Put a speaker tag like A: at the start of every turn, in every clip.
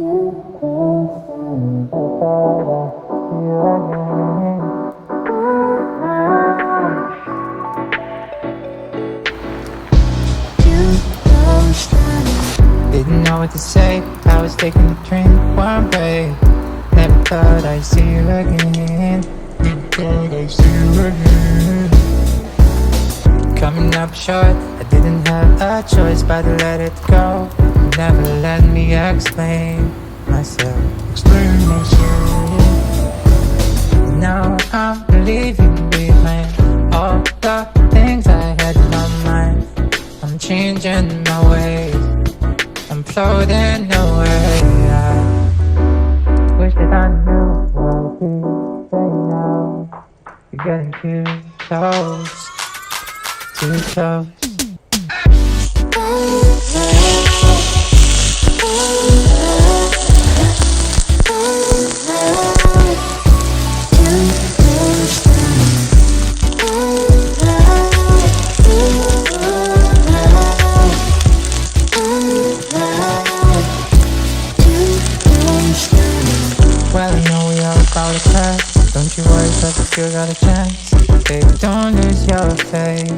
A: Didn't know what to say, I was taking a drink one break. Never thought I'd see you again. Never thought I'd see you again. Coming up short, I didn't have a choice but to let it go. Never let me explain myself. Now I'm leaving behind all the things I had in my mind. I'm changing my ways, I'm floating away. I wish that I knew what you'd say now. You're getting too close, too close. Well, I know we are about to crash. Don't you worry, cause I still got a chance. Baby, don't lose your faith.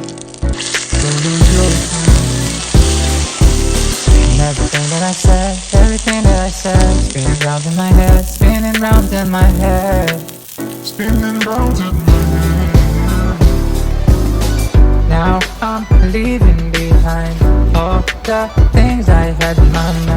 A: Don't lose your faith. And everything that I said, everything that I said, spinning round in my head, spinning round in my head, spinning round in my head. Now I'm leaving behind all the things I had in my mind.